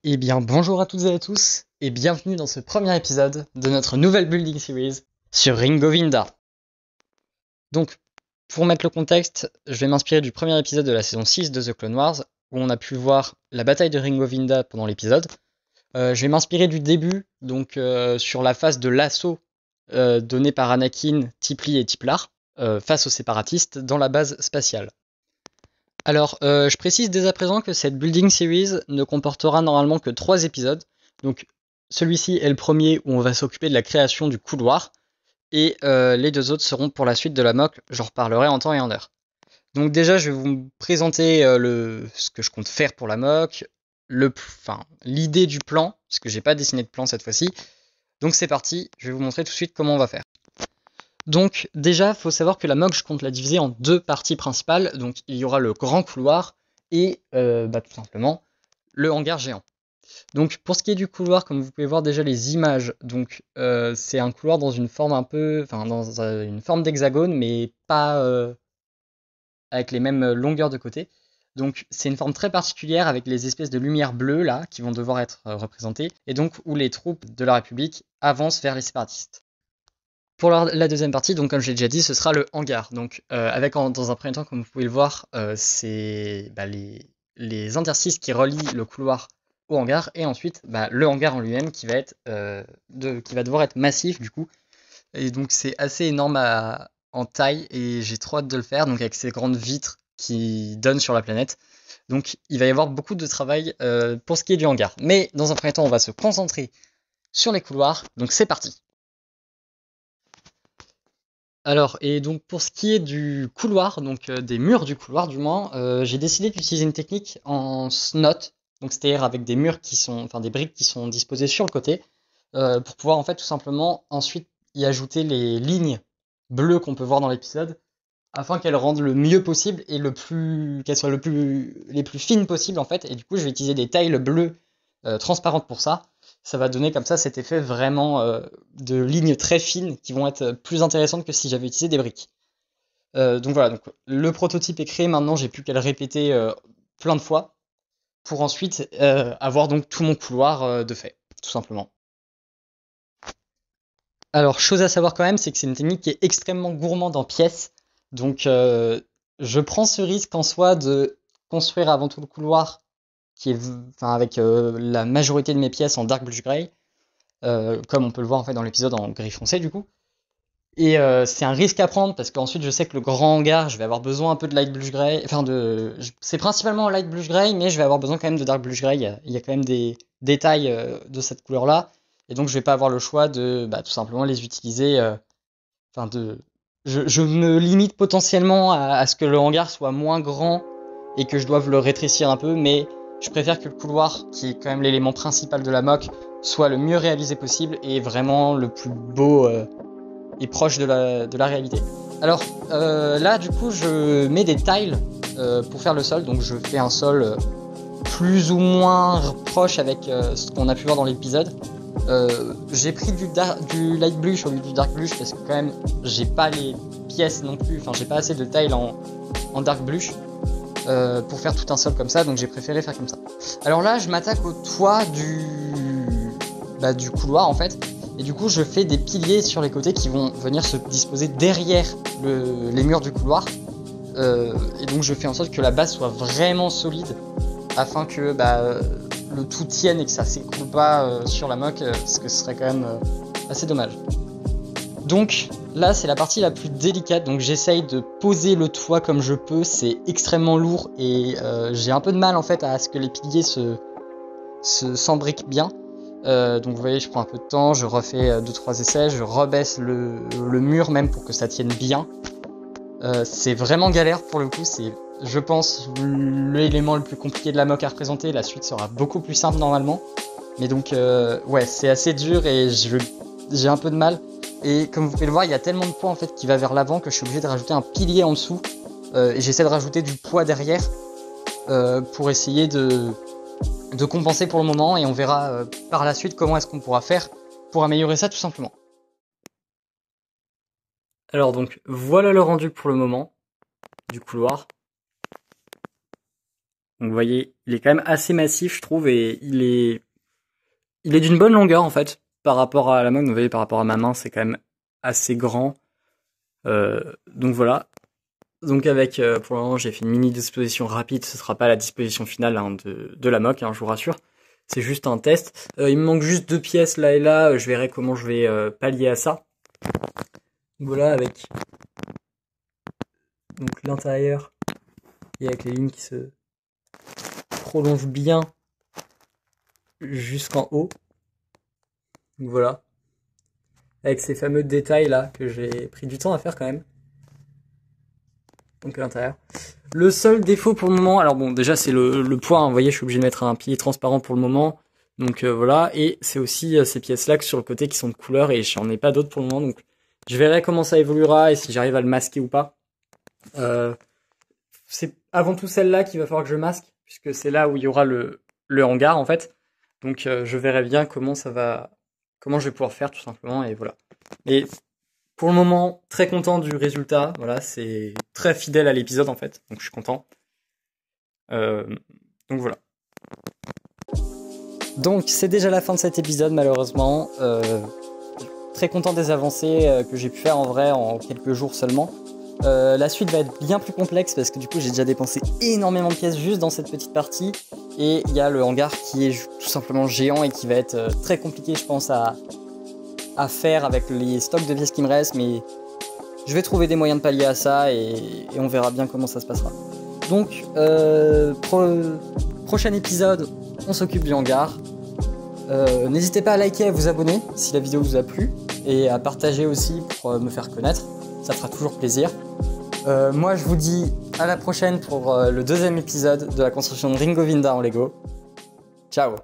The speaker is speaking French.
Eh bien, bonjour à toutes et à tous, et bienvenue dans ce premier épisode de notre nouvelle Building Series sur Ring Govinda. Donc, pour mettre le contexte, je vais m'inspirer du premier épisode de la saison 6 de The Clone Wars, où on a pu voir la bataille de Ring Govinda pendant l'épisode. Je vais m'inspirer du début, donc sur la phase de l'assaut donné par Anakin, Tipli et Tiplar, face aux séparatistes dans la base spatiale. Alors, je précise dès à présent que cette Building Series ne comportera normalement que 3 épisodes. Donc, celui-ci est le premier où on va s'occuper de la création du couloir. Et les 2 autres seront pour la suite de la mock. J'en reparlerai en temps et en heure. Donc déjà, je vais vous présenter ce que je compte faire pour la mock. L'idée du plan, parce que j'ai pas dessiné de plan cette fois-ci. Donc c'est parti, je vais vous montrer tout de suite comment on va faire. Donc déjà, faut savoir que la mock, je compte la diviser en 2 parties principales. Donc il y aura le grand couloir et tout simplement le hangar géant. Donc pour ce qui est du couloir, comme vous pouvez voir déjà les images, donc c'est un couloir dans une forme une forme d'hexagone, mais pas avec les mêmes longueurs de côté. Donc c'est une forme très particulière avec les espèces de lumières bleues là qui vont devoir être représentées, et donc où les troupes de la République avancent vers les séparatistes. Pour la deuxième partie, donc comme j'ai déjà dit, ce sera le hangar. Donc dans un premier temps, comme vous pouvez le voir, c'est les interstices qui relient le couloir au hangar, et ensuite le hangar en lui-même qui va devoir être massif du coup. Et donc c'est assez énorme en taille, et j'ai trop hâte de le faire, donc avec ces grandes vitres qui donnent sur la planète. Donc il va y avoir beaucoup de travail pour ce qui est du hangar. Mais dans un premier temps, on va se concentrer sur les couloirs, donc c'est parti. Alors, et donc pour ce qui est du couloir, donc des murs du couloir du moins, j'ai décidé d'utiliser une technique en snot, donc c'est-à-dire avec des murs des briques qui sont disposées sur le côté, pour pouvoir en fait tout simplement ensuite y ajouter les lignes bleues qu'on peut voir dans l'épisode, afin qu'elles rendent le mieux possible et qu'elles soient les plus fines possibles en fait. Et du coup, je vais utiliser des tiles bleues transparentes pour ça. Ça va donner comme ça cet effet vraiment de lignes très fines qui vont être plus intéressantes que si j'avais utilisé des briques. Donc voilà, donc le prototype est créé maintenant, j'ai plus qu'à le répéter plein de fois pour ensuite avoir donc tout mon couloir de fait, tout simplement. Alors, chose à savoir quand même, c'est que c'est une technique qui est extrêmement gourmande en pièces. Donc, je prends ce risque en soi de construire avant tout le couloir, avec la majorité de mes pièces en dark blush gray, comme on peut le voir en fait dans l'épisode en gris foncé du coup. Et c'est un risque à prendre parce qu'ensuite je sais que le grand hangar, je vais avoir besoin un peu de light blush gray. C'est principalement light blush gray, mais je vais avoir besoin quand même de dark blush gray. Il y a quand même des détails de cette couleur-là, et donc je vais pas avoir le choix de tout simplement les utiliser. Enfin de, je me limite potentiellement à ce que le hangar soit moins grand et que je doive le rétrécir un peu, mais je préfère que le couloir, qui est quand même l'élément principal de la mock, soit le mieux réalisé possible et vraiment le plus beau et proche de la réalité. Alors là, du coup, je mets des tiles pour faire le sol, donc je fais un sol plus ou moins proche avec ce qu'on a pu voir dans l'épisode. J'ai pris du light blush au lieu du dark blush parce que quand même j'ai pas les pièces non plus, enfin j'ai pas assez de tiles en dark blush pour faire tout un sol comme ça, donc j'ai préféré faire comme ça. Alors là je m'attaque au toit du couloir en fait, et du coup je fais des piliers sur les côtés qui vont venir se disposer derrière les murs du couloir, et donc je fais en sorte que la base soit vraiment solide afin que le tout tienne et que ça s'écroule pas sur la mock, parce que ce serait quand même assez dommage. Donc là c'est la partie la plus délicate, donc j'essaye de poser le toit comme je peux, c'est extrêmement lourd et j'ai un peu de mal en fait à ce que les piliers s'embriquent bien. Donc vous voyez, je prends un peu de temps, je refais 2-3 essais, je rebaisse le mur même pour que ça tienne bien. C'est vraiment galère pour le coup, c'est je pense l'élément le plus compliqué de la mock à représenter. La suite sera beaucoup plus simple normalement, mais donc ouais, c'est assez dur et j'ai un peu de mal. Et comme vous pouvez le voir, il y a tellement de poids en fait qui va vers l'avant que je suis obligé de rajouter un pilier en dessous, et j'essaie de rajouter du poids derrière pour essayer de compenser pour le moment, et on verra par la suite comment est-ce qu'on pourra faire pour améliorer ça tout simplement. Alors donc voilà le rendu pour le moment du couloir. Donc vous voyez, il est quand même assez massif, je trouve, et il est d'une bonne longueur en fait par rapport à la main. Vous voyez, par rapport à ma main, c'est quand même assez grand. Donc voilà. Donc avec, pour le moment, j'ai fait une mini disposition rapide. Ce sera pas la disposition finale hein, de la moque, hein, je vous rassure. C'est juste un test. Il me manque juste 2 pièces là et là. Je verrai comment je vais pallier à ça. Voilà, avec donc l'intérieur et avec les lignes qui se prolongent bien jusqu'en haut. Donc voilà. Avec ces fameux détails là que j'ai pris du temps à faire quand même. Donc à l'intérieur. Le seul défaut pour le moment, alors bon déjà c'est le poids, hein, vous voyez je suis obligé de mettre un pilier transparent pour le moment. Donc voilà, et c'est aussi ces pièces là sur le côté qui sont de couleur et j'en ai pas d'autres pour le moment. Donc je verrai comment ça évoluera et si j'arrive à le masquer ou pas. C'est avant tout celle-là qu'il va falloir que je masque, puisque c'est là où il y aura le hangar en fait. Donc je verrai bien comment je vais pouvoir faire tout simplement et voilà. Et pour le moment, très content du résultat. Voilà, c'est très fidèle à l'épisode en fait, donc je suis content. Donc voilà. Donc c'est déjà la fin de cet épisode malheureusement. Très content des avancées que j'ai pu faire en vrai en quelques jours seulement. La suite va être bien plus complexe parce que du coup j'ai déjà dépensé énormément de pièces juste dans cette petite partie et il y a le hangar qui est tout simplement géant et qui va être très compliqué je pense à faire avec les stocks de pièces qui me restent, mais je vais trouver des moyens de pallier à ça et on verra bien comment ça se passera. Donc prochain épisode, on s'occupe du hangar. N'hésitez pas à liker et à vous abonner si la vidéo vous a plu et à partager aussi pour me faire connaître, ça fera toujours plaisir. Moi je vous dis à la prochaine pour le 2e épisode de la construction de Ring of Vinda en Lego. Ciao.